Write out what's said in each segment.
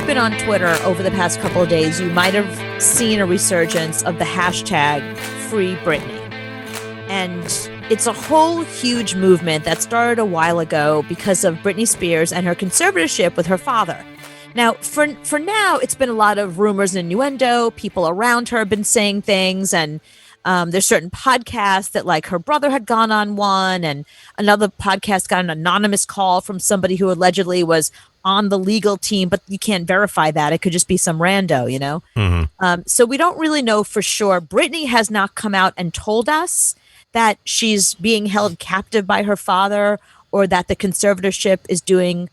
you've been on Twitter over the past couple of days, you might have seen a resurgence of the hashtag Free Britney. And it's a whole huge movement that started a while ago because of Britney Spears and her conservatorship with her father. Now, for now, it's been a lot of rumors and innuendo. People around her have been saying things, and there's certain podcasts that, like, her brother had gone on one, and another podcast got an anonymous call from somebody who allegedly was on the legal team, but you can't verify that. It could just be some rando, you know? Mm-hmm. So we don't really know for sure. Britney has not come out and told us that she's being held captive by her father or that the conservatorship is doing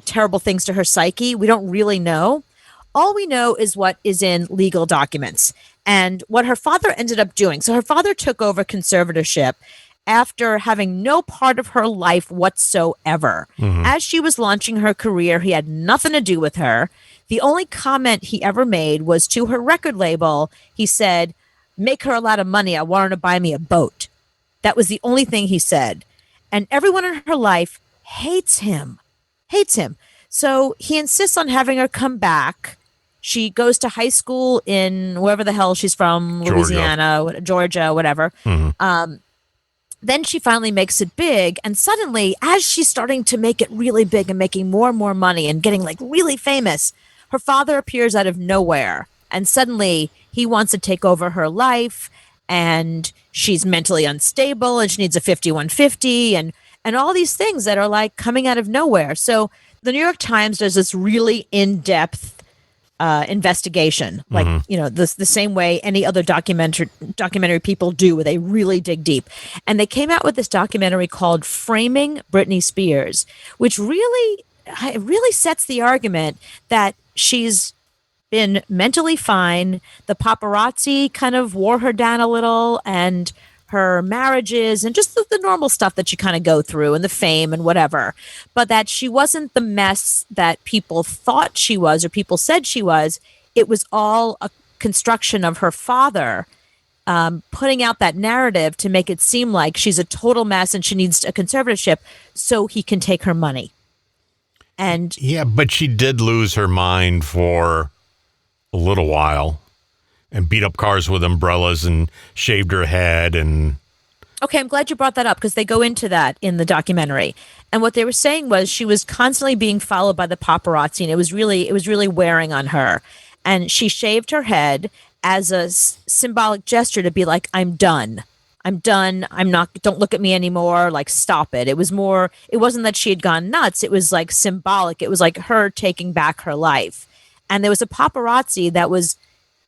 terrible things to her psyche. We don't really know. All we know is what is in legal documents and what her father ended up doing. So her father took over conservatorship after having no part of her life whatsoever. Mm-hmm. As she was launching her career, he had nothing to do with her. The only comment he ever made was to her record label. He said, "Make her a lot of money. I want her to buy me a boat." That was the only thing he said. And everyone in her life hates him. So he insists on having her come back. She goes to high school in wherever the hell she's from, Louisiana, Georgia, whatever. Mm-hmm. Then she finally makes it big. And suddenly, as she's starting to make it really big and making more and more money and getting like really famous, her father appears out of nowhere. And suddenly he wants to take over her life. And she's mentally unstable and she needs a 5150 and all these things that are like coming out of nowhere. So the New York Times does this really in-depth investigation, like, you know, the same way any other documentary people do, where they really dig deep. And they came out with this documentary called Framing Britney Spears, which really sets the argument that she's been mentally fine. The paparazzi kind of wore her down a little, and her marriages and just the normal stuff that you kind of go through and the fame and whatever, but that she wasn't the mess that people thought she was or people said she was. It was all a construction of her father putting out that narrative to make it seem like she's a total mess and she needs a conservatorship so he can take her money. And yeah, but she did lose her mind for a little while and beat up cars with umbrellas and shaved her head. And okay, I'm glad you brought that up because they go into that in the documentary. And what they were saying was she was constantly being followed by the paparazzi, and it was really wearing on her. And she shaved her head as a symbolic gesture to be like, I'm done. Don't look at me anymore. Like, stop it. It wasn't that she had gone nuts. It was like symbolic. It was like her taking back her life. And there was a paparazzi that was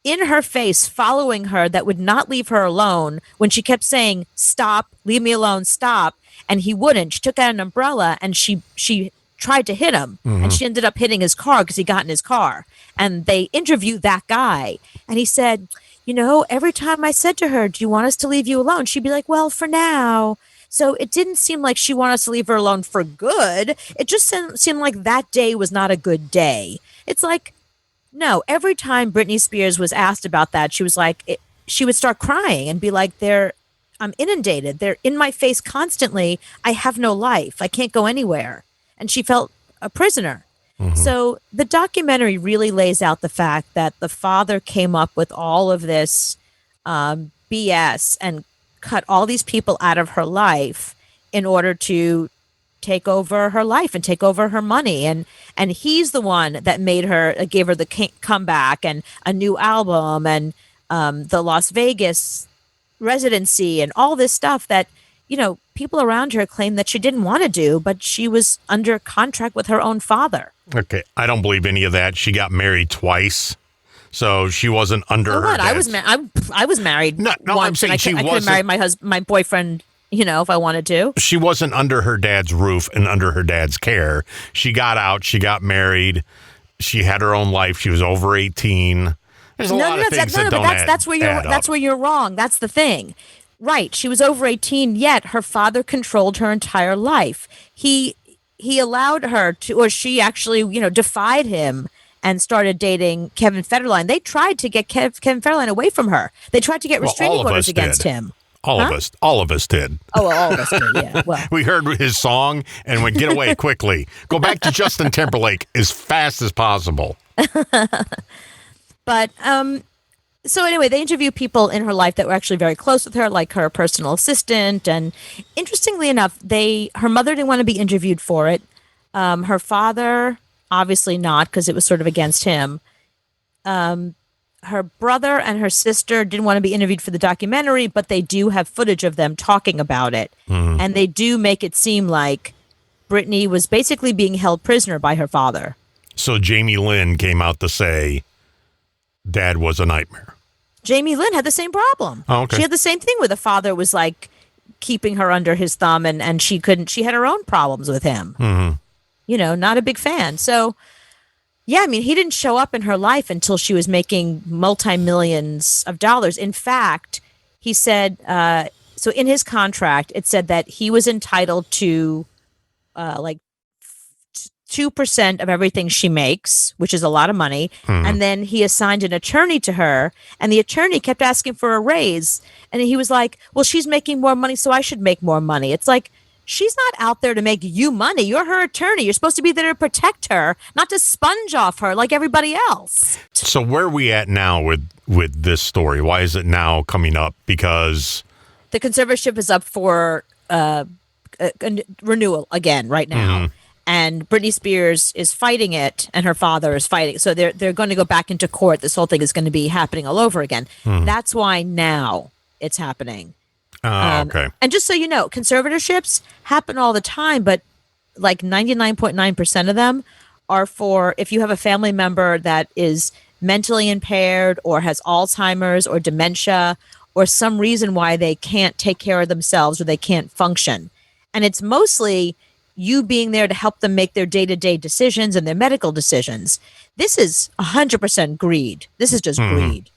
in her face following her that would not leave her alone when she kept saying, "Stop, leave me alone, stop." And he wouldn't. She took out an umbrella and she tried to hit him. Mm-hmm. And she ended up hitting his car because he got in his car. And they interviewed that guy. And he said, you know, every time I said to her, "Do you want us to leave you alone?" she'd be like, "Well, for now." So it didn't seem like she wanted us to leave her alone for good. It just seemed like that day was not a good day. It's like, no, every time Britney Spears was asked about that, she was like, she would start crying and be like, I'm inundated. They're in my face constantly. I have no life. I can't go anywhere. And she felt a prisoner. Mm-hmm. So the documentary really lays out the fact that the father came up with all of this BS and cut all these people out of her life in order to take over her life and take over her money. And he's the one that gave her the comeback and a new album and the Las Vegas residency and all this stuff that, you know, people around her claim that she didn't want to do, but she was under contract with her own father. Okay, I don't believe any of that. She got married twice, so she wasn't under her dad's. I was married. No, once, I'm saying she I could have married my boyfriend, you know, if I wanted to. She wasn't under her dad's roof and under her dad's care. She got out. She got married. She had her own life. She was over 18. There's a lot of things that don't add up. That's where you're wrong. That's the thing. Right. She was over 18, yet her father controlled her entire life. He allowed her to, or she actually, you know, defied him and started dating Kevin Federline. They tried to get Kevin Federline away from her. They tried to get restraining orders against him. All of us did. Oh, well, all of us did, yeah. Well, we heard his song and went, get away quickly. Go back to Justin Timberlake as fast as possible. But so anyway, they interview people in her life that were actually very close with her, like her personal assistant. And interestingly enough, her mother didn't want to be interviewed for it. Her father, obviously not, because it was sort of against him. Her brother and her sister didn't want to be interviewed for the documentary, but they do have footage of them talking about it. And they do make it seem like Britney was basically being held prisoner by her father. So Jamie Lynn came out to say Dad was a nightmare. Jamie Lynn had the same problem. Oh, okay. She had the same thing where the father was like keeping her under his thumb, and she had her own problems with him. Not a big fan. So, yeah, I mean, he didn't show up in her life until she was making multi-millions of dollars. In fact, he said, so in his contract, it said that he was entitled to 2% of everything she makes, which is a lot of money. And then he assigned an attorney to her, and the attorney kept asking for a raise. And he was like, well, she's making more money, so I should make more money. It's like, she's not out there to make you money. You're her attorney. You're supposed to be there to protect her, not to sponge off her like everybody else. So where are we at now with this story? Why is it now coming up? Because the conservatorship is up for renewal again right now. And Britney Spears is fighting it, and her father is fighting. So they're going to go back into court. This whole thing is going to be happening all over again. That's why now it's happening. Okay. And just so you know, conservatorships happen all the time, but like 99.9% of them are for if you have a family member that is mentally impaired or has Alzheimer's or dementia or some reason why they can't take care of themselves or they can't function. And it's mostly you being there to help them make their day-to-day decisions and their medical decisions. This is 100% greed. This is just greed.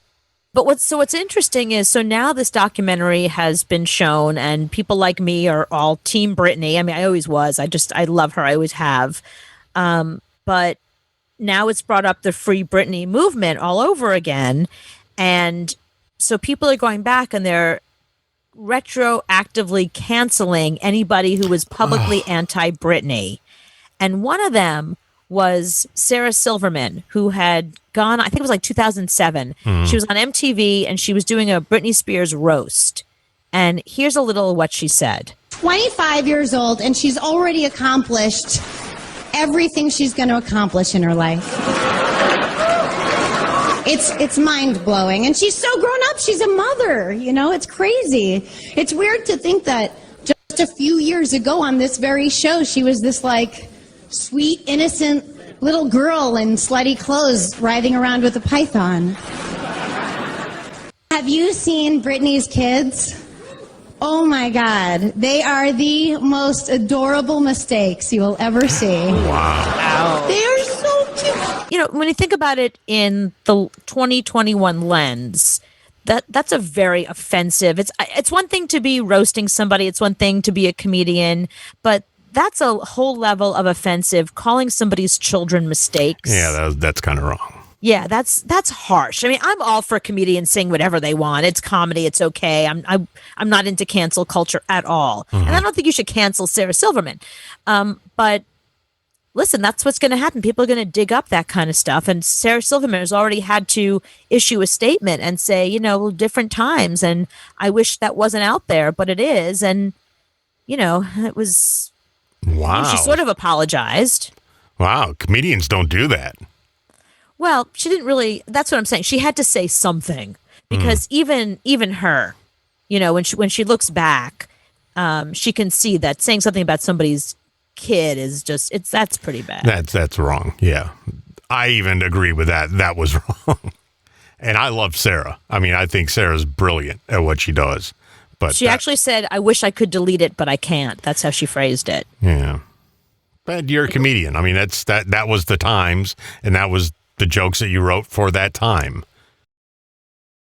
But what's interesting is, so now this documentary has been shown, and people like me are all Team Britney. I mean, I always was. I love her. I always have. But now it's brought up the Free Britney movement all over again. And so people are going back and they're retroactively canceling anybody who was publicly anti-Britney. And one of them was Sarah Silverman, who had gone, I think it was like 2007. She was on MTV and she was doing a Britney Spears roast. And here's a little of what she said. 25 years old, and she's already accomplished everything she's going to accomplish in her life. It's mind-blowing. And she's so grown up. She's a mother, it's crazy. It's weird to think that just a few years ago on this very show, she was this like sweet, innocent little girl in slutty clothes riding around with a python. Have you seen Britney's kids? Oh my God. They are the most adorable mistakes you will ever see. Wow. They are so cute. When you think about it in the 2021 lens, that's a very offensive. It's one thing to be roasting somebody. It's one thing to be a comedian, but that's a whole level of offensive, calling somebody's children mistakes. Yeah, that's kind of wrong. Yeah, that's harsh. I mean, I'm all for comedians saying whatever they want. It's comedy. It's okay. I'm not into cancel culture at all. And I don't think you should cancel Sarah Silverman. But listen, that's what's going to happen. People are going to dig up that kind of stuff. And Sarah Silverman has already had to issue a statement and say, different times. And I wish that wasn't out there, but it is. And, it was... Wow. She sort of apologized. Wow. Comedians don't do that. Well, she didn't really. That's what I'm saying. She had to say something because even her, when she looks back, she can see that saying something about somebody's kid is just that's pretty bad. That's wrong. Yeah. I even agree with that. That was wrong. And I love Sarah. I mean, I think Sarah's brilliant at what she does. But she actually said, I wish I could delete it, but I can't. That's how she phrased it. Yeah. But you're a comedian. I mean, that was the times, and that was the jokes that you wrote for that time.